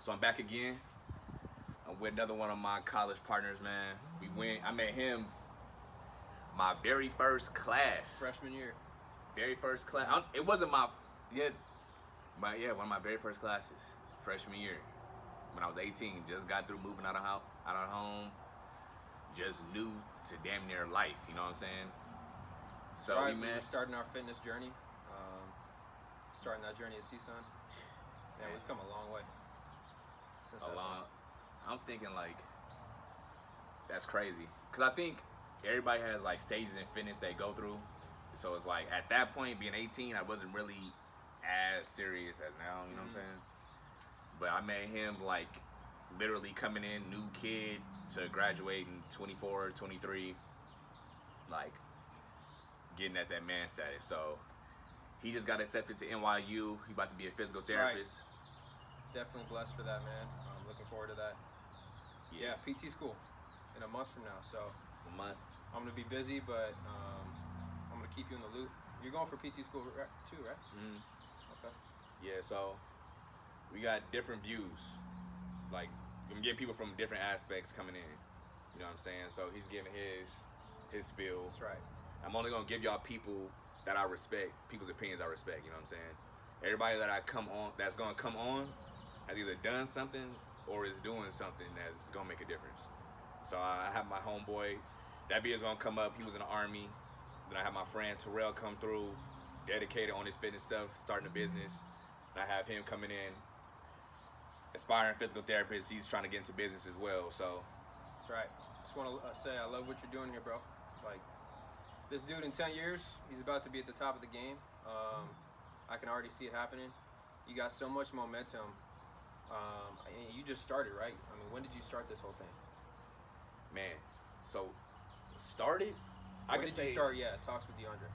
So I'm back again. I'm with another one of my college partners, man. I met him my very first class. Freshman year. Very first class. It wasn't one of my very first classes. Freshman year. When I was 18, just got through moving out of home. Just new to damn near life, you know what I'm saying? So right, we met. We're starting our fitness journey. Starting that journey at CSUN. Man, we've come a long way. Since that point. I'm thinking like, that's crazy. Because I think everybody has like stages in fitness they go through. So it's like, at that point, being 18, I wasn't really as serious as now, you know what I'm saying? But I met him like literally coming in, new kid, to graduating 24, 23, like getting at that man status. So he just got accepted to NYU. He about to be a physical therapist. Right. Definitely blessed for that, man. I'm looking forward to that. Yeah, PT school in a month from now. So a month. I'm gonna be busy, but I'm gonna keep you in the loop. You're going for PT school too, right? Mm-hmm. Okay. Yeah, so we got different views. Like, I'm getting people from different aspects coming in. You know what I'm saying? So he's giving his spiel. That's right. I'm only gonna give y'all people that I respect, people's opinions I respect, you know what I'm saying? Everybody that's gonna come on has either done something or is doing something that's gonna make a difference. So I have my homeboy, that video's gonna come up, he was in the Army. Then I have my friend Terrell come through, dedicated on his fitness stuff, starting a business. And I have him coming in, aspiring physical therapist, he's trying to get into business as well, so. That's right. Just want to say I love what you're doing here, bro. Like, this dude in 10 years, he's about to be at the top of the game. I can already see it happening. You got so much momentum. And you just started, right? I mean, when did you start this whole thing? Man, so started? When did you start? Yeah, talks with Deondre.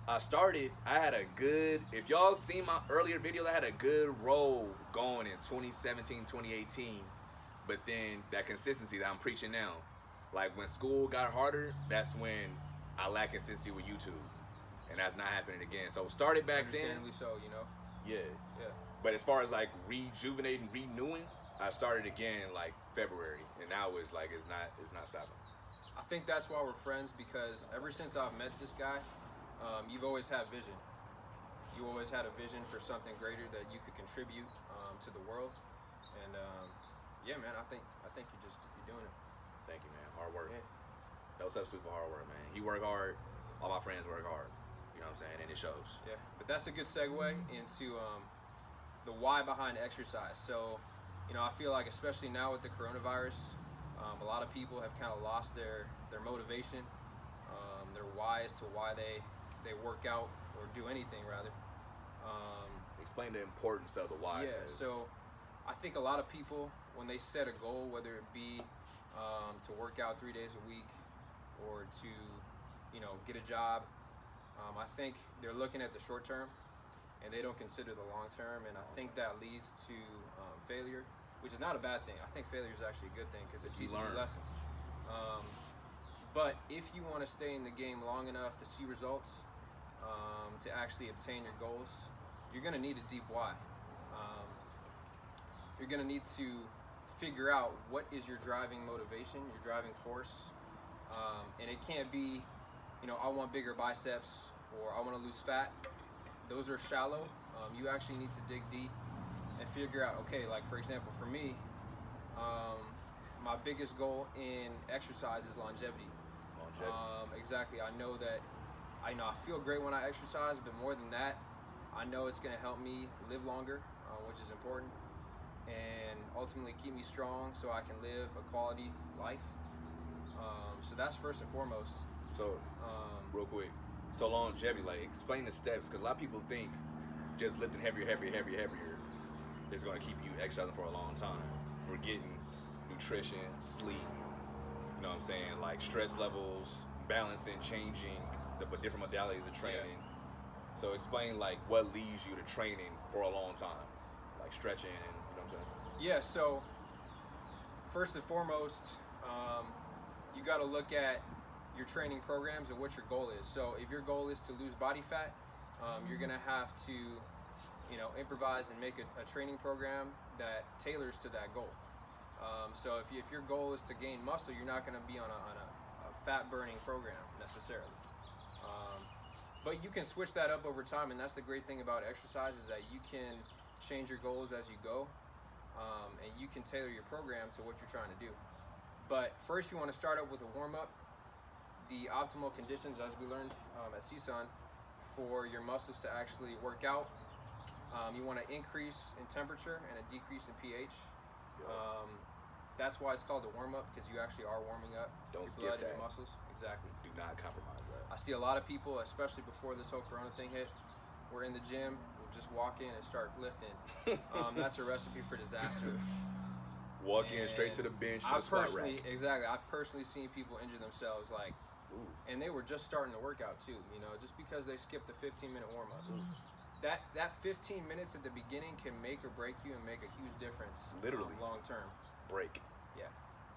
I had a good, if y'all seen my earlier videos, I had a good roll going in 2017, 2018. But then that consistency that I'm preaching now, like when school got harder, that's when I lack consistency with YouTube. And that's not happening again. So started back then. Understandably so, you know? Yeah. Yeah. But as far as like rejuvenating, renewing, I started again like February. And now it's like, it's not stopping. I think that's why we're friends, because ever since I've met this guy, you've always had vision. You always had a vision for something greater that you could contribute to the world. And yeah, man, I think you're doing it. Thank you, man. Hard work. Yeah. No substitute for hard work, man. He work hard. All my friends work hard. You know what I'm saying? And it shows. Yeah, but that's a good segue into the why behind exercise. So, you know, I feel like especially now with the coronavirus, a lot of people have kind of lost their motivation, their why as to why they work out or do anything rather. Explain the importance of the why. Yeah, so I think a lot of people, when they set a goal, whether it be to work out 3 days a week or to, you know, get a job, I think they're looking at the short term and they don't consider the long term, and I think that leads to failure, which is not a bad thing. I think failure is actually a good thing because it teaches you lessons. But if you want to stay in the game long enough to see results, to actually obtain your goals, you're going to need a deep why. You're going to need to figure out what is your driving motivation, your driving force. And it can't be, you know, I want bigger biceps or I want to lose fat. Those are shallow. You actually need to dig deep and figure out, okay, like for example, for me, my biggest goal in exercise is longevity. Exactly. I know that I feel great when I exercise, but more than that, I know it's going to help me live longer, which is important, and ultimately keep me strong so I can live a quality life. So that's first and foremost. So, real quick, so longevity, like explain the steps, because a lot of people think just lifting heavier is going to keep you exercising for a long time, forgetting nutrition, sleep, you know what I'm saying, like stress levels, balancing, changing the different modalities of training. Yeah. So explain like what leads you to training for a long time, like stretching, and you know what I'm saying? Yeah, so first and foremost, you got to look at your training programs and what your goal is. So if your goal is to lose body fat, you're going to have to, improvise and make a training program that tailors to that goal. So if your goal is to gain muscle, you're not going to be on a fat burning program necessarily. But you can switch that up over time, and that's the great thing about exercise is that you can change your goals as you go, and you can tailor your program to what you're trying to do. But first, you want to start up with a warm-up. The optimal conditions, as we learned at CSUN, for your muscles to actually work out. You want to increase in temperature and a decrease in pH. That's why it's called a warm-up, because you actually are warming up Don't your skip blood and that. your muscles. Exactly. Do not compromise that. I see a lot of people, especially before this whole Corona thing hit, we're in the gym, we'll just walk in and start lifting. That's a recipe for disaster. Walk in straight to the bench. I've personally seen people injure themselves, like, and they were just starting to work out too, just because they skipped the 15-minute warm-up. That 15 minutes at the beginning can make or break you and make a huge difference. Literally. Long term. Break. Yeah.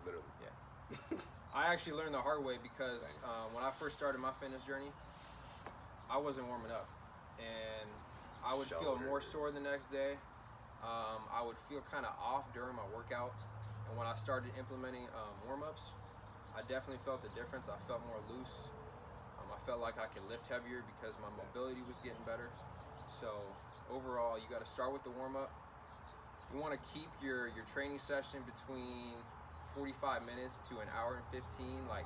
Literally. Yeah. I actually learned the hard way because when I first started my fitness journey, I wasn't warming up, and I would feel more sore the next day. I would feel kind of off during my workout, and when I started implementing warm-ups, I definitely felt the difference. I felt more loose. I felt like I could lift heavier because my mobility was getting better. So overall, you got to start with the warm-up. You want to keep your training session between 45 minutes to an hour and 15. Like,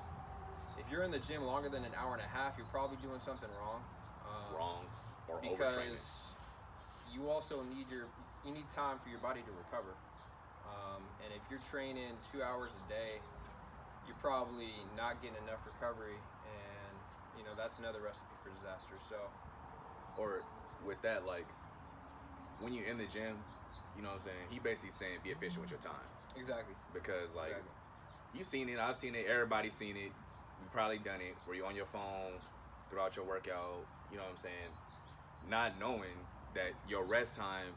if you're in the gym longer than an hour and a half, you're probably doing something wrong. Or overtraining. Because you also need time for your body to recover. And if you're training 2 hours a day, you're probably not getting enough recovery, and that's another recipe for disaster. So, or with that, like, when you're in the gym, you know what I'm saying, he basically saying be efficient with your time. exactly. Because, like, you've seen it, I've seen it, everybody's seen it, you've probably done it, where you're on your phone throughout your workout, you know what I'm saying, not knowing that your rest time,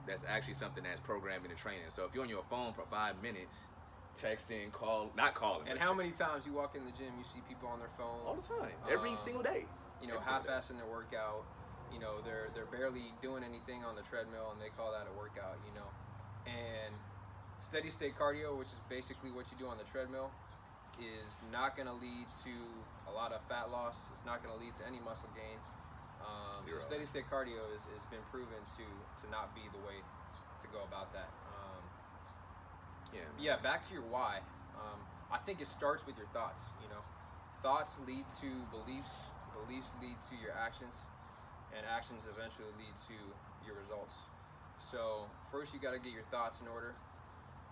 that's actually something that's programmed in the training. So if you're on your phone for 5 minutes, texting, not calling. And how many times you walk in the gym, you see people on their phone all the time, every single day. Half-assing their workout. They're barely doing anything on the treadmill, and they call that a workout. And steady state cardio, which is basically what you do on the treadmill, is not going to lead to a lot of fat loss. It's not going to lead to any muscle gain. So steady state cardio has been proven to not be the way to go about that. Back to your why. I think it starts with your thoughts. Thoughts lead to beliefs. Beliefs lead to your actions, and actions eventually lead to your results. So first, you got to get your thoughts in order,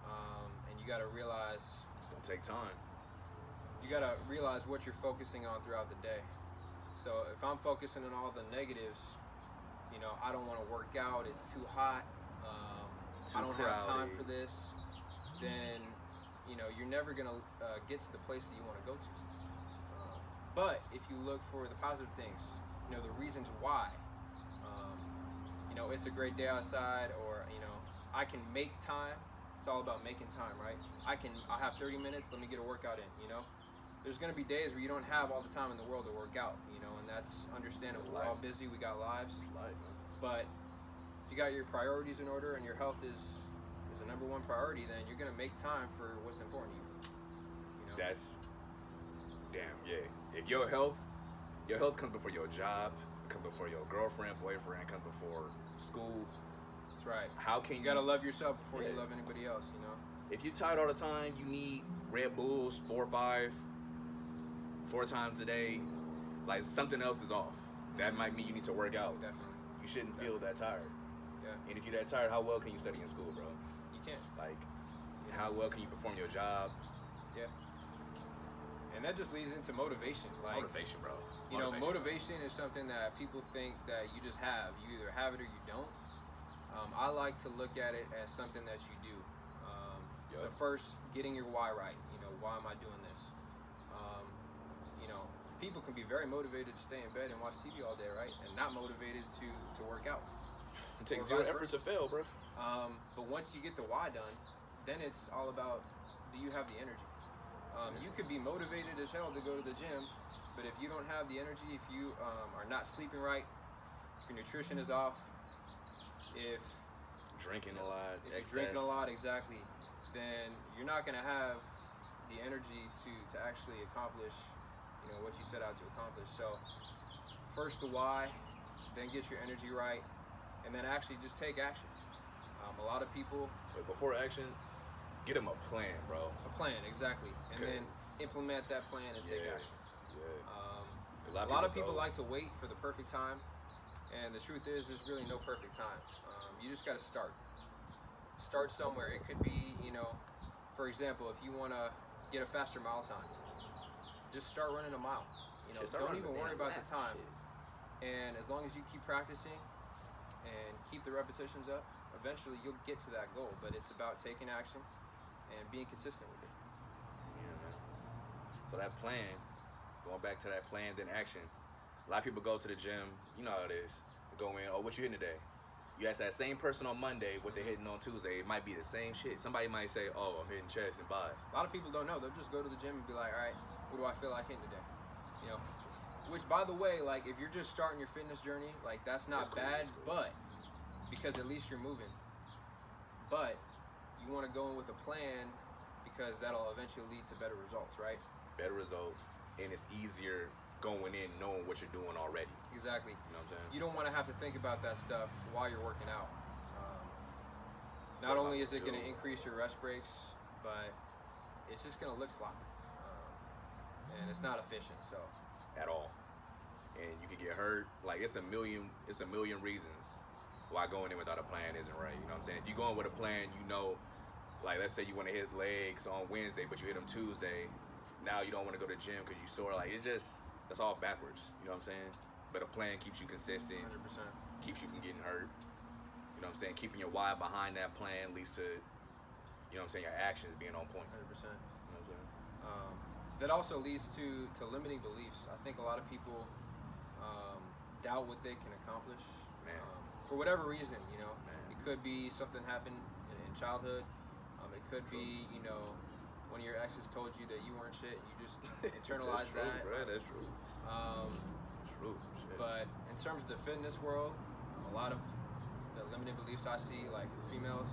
and you got to realize it's gonna take time. You got to realize what you're focusing on throughout the day. So if I'm focusing on all the negatives, I don't want to work out, it's too hot, I don't have time for this, then you're never going to get to the place that you want to go to. But if you look for the positive things, the reasons why, it's a great day outside, or I can make time. It's all about making time, right? I have 30 minutes, let me get a workout in. There's going to be days where you don't have all the time in the world to work out, and that's understandable. We're all busy, we got lives. But if you got your priorities in order and your health is a number one priority, then you're going to make time for what's important to you. That's damn, yeah. If your health comes before your job, comes before your girlfriend, boyfriend, comes before school. That's right. How can you got to love yourself before you love anybody else, If you're tired all the time, you need Red Bulls 4 times a day. Like, something else is off. That might mean you need to work out. Definitely. You shouldn't feel that tired. Yeah. And if you're that tired, how well can you study in school, bro? You can't. Like, how well can you perform your job? Yeah. And that just leads into motivation. Like, motivation, bro. Motivation is something that people think that you just have. You either have it or you don't. I like to look at it as something that you do. So first, getting your why right. Why am I doing this? People can be very motivated to stay in bed and watch TV all day, right? And not motivated to work out. It takes zero effort to fail, bro. But once you get the why done, then it's all about, do you have the energy? You could be motivated as hell to go to the gym, but if you don't have the energy, if you are not sleeping right, if your nutrition is off, If Drinking a lot, if excess. you're drinking a lot, exactly, then you're not going to have the energy to actually accomplish, what you set out to accomplish. So first the why, then get your energy right, and then actually just take action. A lot of people. But before action, get them a plan, bro. A plan, exactly, and then implement that plan and take action. Yeah. A lot of people like to wait for the perfect time, and the truth is, there's really no perfect time. You just got to start. Start somewhere. It could be, for example, if you want to get a faster mile time, just start running a mile. Don't even worry about the time. And as long as you keep practicing and keep the repetitions up, eventually you'll get to that goal. But it's about taking action and being consistent with it. Yeah, man. So that plan, going back to that plan, then action. A lot of people go to the gym, you know how it is. Go in, what you hitting today? You ask that same person on Monday what they're hitting on Tuesday, it might be the same shit. Somebody might say, I'm hitting chest and buys. A lot of people don't know. They'll just go to the gym and be like, all right, what do I feel like hitting today? Which, by the way, like, if you're just starting your fitness journey, like, that's not bad, but because at least you're moving. But you want to go in with a plan because that'll eventually lead to better results, right? Better results, and it's easier going in knowing what you're doing already. Exactly. You know what I'm saying? You don't want to have to think about that stuff while you're working out. Not only is it going to increase your rest breaks, but it's just going to look sloppy. And it's not efficient, so. At all. And you could get hurt. Like, it's a million reasons why going in without a plan isn't right. You know what I'm saying? If you go in with a plan, like, let's say you want to hit legs on Wednesday, but you hit them Tuesday. Now you don't want to go to the gym because you sore. Like, it's all backwards. You know what I'm saying? But a plan keeps you consistent. 100%. Keeps you from getting hurt. You know what I'm saying? Keeping your why behind that plan leads to, your actions being on point. 100%. You know what I'm saying? That also leads to limiting beliefs. I think a lot of people doubt what they can accomplish. Man. For whatever reason, Man. It could be something happened in childhood. It could be, one of your exes told you that you weren't shit. You just internalized that. Bro, that's true. True. Shit. But in terms of the fitness world, a lot of the limiting beliefs I see, like for females,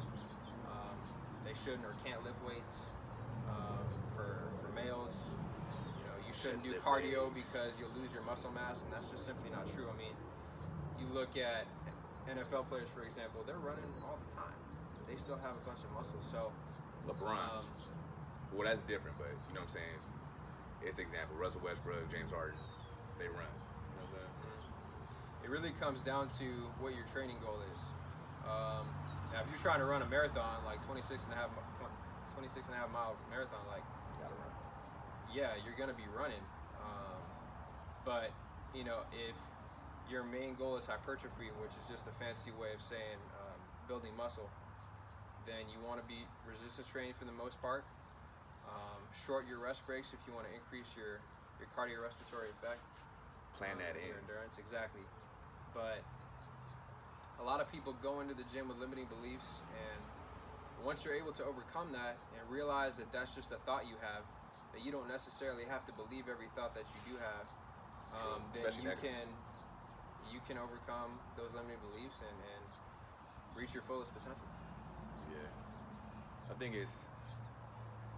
they shouldn't or can't lift weights. For males, you shouldn't do cardio because you'll lose your muscle mass, and that's just simply not true. I mean, you look at NFL players, for example, they're running all the time. They still have a bunch of muscle. So LeBron. Well, that's different, but you know what I'm saying? It's example. Russell Westbrook, James Harden, they run. You know what I'm saying? It really comes down to what your training goal is. Now, if you're trying to run a marathon, like 26 and a half mile marathon, like, you gotta run. Yeah, you're gonna be running. But if your main goal is hypertrophy, which is just a fancy way of saying building muscle, then you want to be resistance training for the most part. Short your rest breaks if you want to increase your cardiorespiratory effect. Plan that in. Your endurance, exactly. But a lot of people go into the gym with limiting beliefs, and once you're able to overcome that and realize that that's just a thought you have, that you don't necessarily have to believe every thought that you do have, then you can overcome those limiting beliefs and reach your fullest potential. Yeah.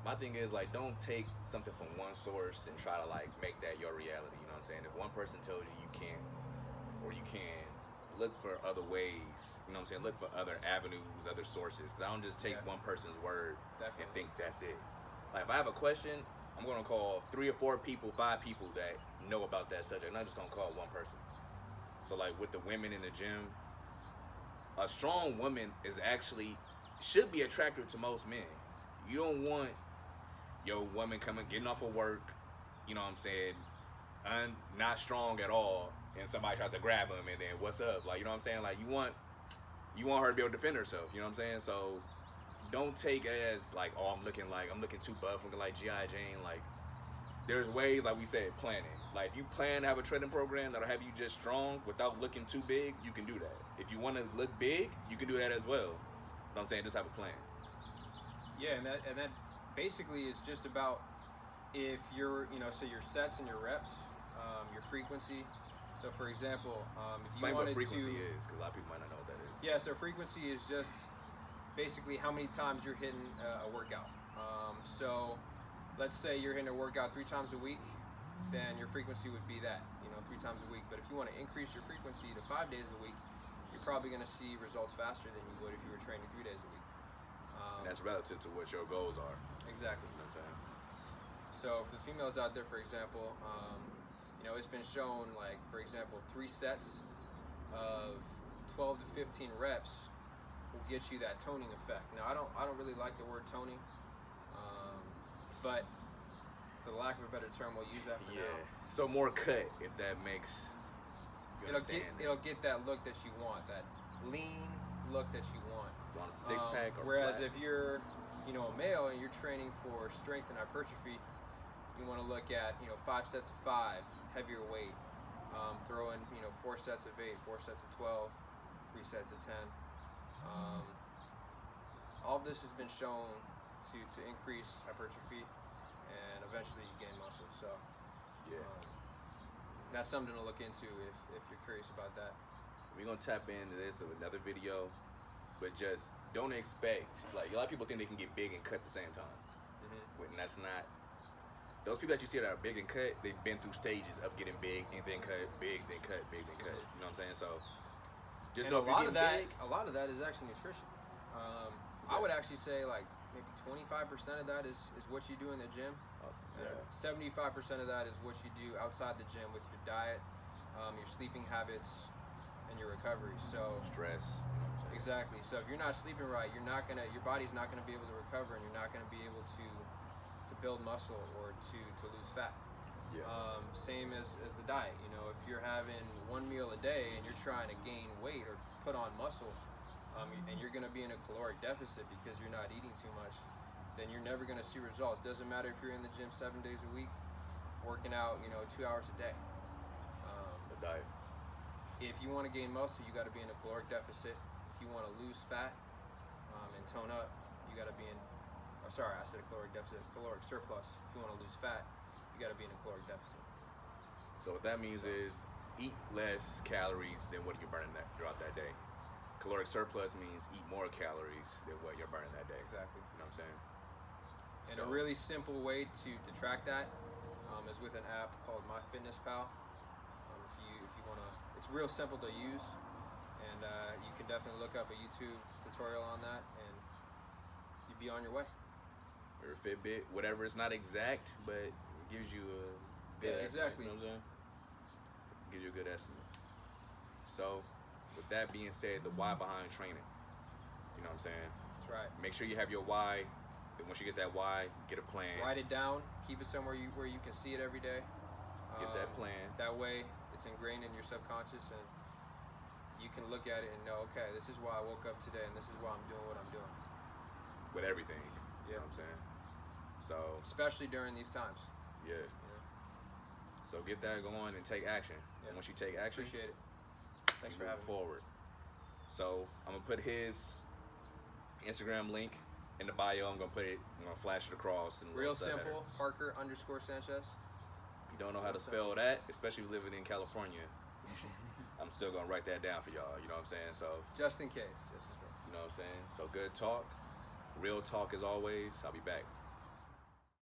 My thing is, like, don't take something from one source and try to, like, make that your reality. You know what I'm saying? If one person tells you you can't, or you can, look for other ways. You know what I'm saying? Look for other avenues, other sources. Because I don't just take one person's word and think that's it. Like, if I have a question, I'm going to call 3 or 4 people, 5 people that know about that subject. I'm not just going to call one person. So, like, with the women in the gym, a strong woman should be attractive to most men. You don't want your woman getting off of work, you know what I'm saying, not strong at all, and somebody tries to grab him, and then what's up? Like, you know what I'm saying? Like, you want her to be able to defend herself, you know what I'm saying? So don't take it as like, I'm looking too buff, looking like G.I. Jane. Like, there's ways, like we said, planning. Like, if you plan to have a training program that'll have you just strong without looking too big, you can do that. If you want to look big, you can do that as well. You know what I'm saying? Just have a plan. Yeah, and that basically is just about if you're, so your sets and your reps, your frequency. So, for example, if explain you wanted what frequency to, is, because a lot of people might not know what that is. Yeah, so frequency is just basically how many times you're hitting a workout. So let's say you're hitting a workout 3 times a week, then your frequency would be that, 3 times a week. But if you want to increase your frequency to 5 days a week, you're probably going to see results faster than you would if you were training 3 days a week. And that's relative to what your goals are. Exactly. You know what I'm saying? So for the females out there, for example, it's been shown, like, for example, 3 sets of 12 to 15 reps will get you that toning effect. Now, I don't really like the word toning, but for the lack of a better term, we'll use that for now. So more cut, if that makes you understand. It'll get that look that you want, that lean look that you want. You want a 6-pack or whereas flat? if you're, a male and you're training for strength and hypertrophy, you want to look at 5 sets of 5, heavier weight. Throw in 4 sets of 8, 4 sets of 12, 3 sets of 10. All of this has been shown to increase hypertrophy, and eventually you gain muscle. So that's something to look into if you're curious about that. We're gonna tap into this in another video, but just don't expect, like, a lot of people think they can get big and cut at the same time. And that's not. Those people that you see that are big and cut, they've been through stages of getting big and then cut, big, then cut, big, then cut. You know what I'm saying? So just and know if you're getting big. A lot of that is actually nutrition. I would actually say like maybe 25% of that is what you do in the gym. 75% of that is what you do outside the gym with your diet, your sleeping habits, and your recovery. So Stress. exactly. So if you're not sleeping right, your body's not gonna be able to recover, and you're not gonna be able to build muscle or to lose fat. Same as the diet. If you're having 1 meal a day and you're trying to gain weight or put on muscle, and you're going to be in a caloric deficit because you're not eating too much, then you're never going to see results. Doesn't matter if you're in the gym 7 days a week, working out 2 hours a day. The diet. If you want to gain muscle, you got to be in a caloric deficit. If you want to lose fat and tone up, you got to be in. Sorry, I said a caloric deficit. Caloric surplus. If you want to lose fat, you got to be in a caloric deficit. So what that means is eat less calories than what you're burning throughout that day. Caloric surplus means eat more calories than what you're burning that day. Exactly. You know what I'm saying? And a really simple way to track that is with an app called MyFitnessPal. If you want to, it's real simple to use, and you can definitely look up a YouTube tutorial on that, and you'd be on your way. Or a Fitbit, whatever. It's not exact, but it gives you a good exactly. estimate. You know what I'm saying? It gives you a good estimate. So, with that being said, the why behind training. You know what I'm saying? That's right. Make sure you have your why. And once you get that why, get a plan. Write it down. Keep it somewhere where you can see it every day. Get that plan. That way, it's ingrained in your subconscious, and you can look at it and know, okay, this is why I woke up today, and this is why I'm doing what I'm doing. With everything. You know what I'm saying? So, especially during these times. Yeah. So get that going and take action. And once you take action, appreciate it. Thanks for having me. Forward. So I'm gonna put his Instagram link in the bio. I'm gonna flash it across. And real simple. Parker_Sanchez. If you don't know how to spell that, especially living in California, I'm still gonna write that down for y'all. You know what I'm saying? So just in case. You know what I'm saying? So good talk. Real talk as always. I'll be back.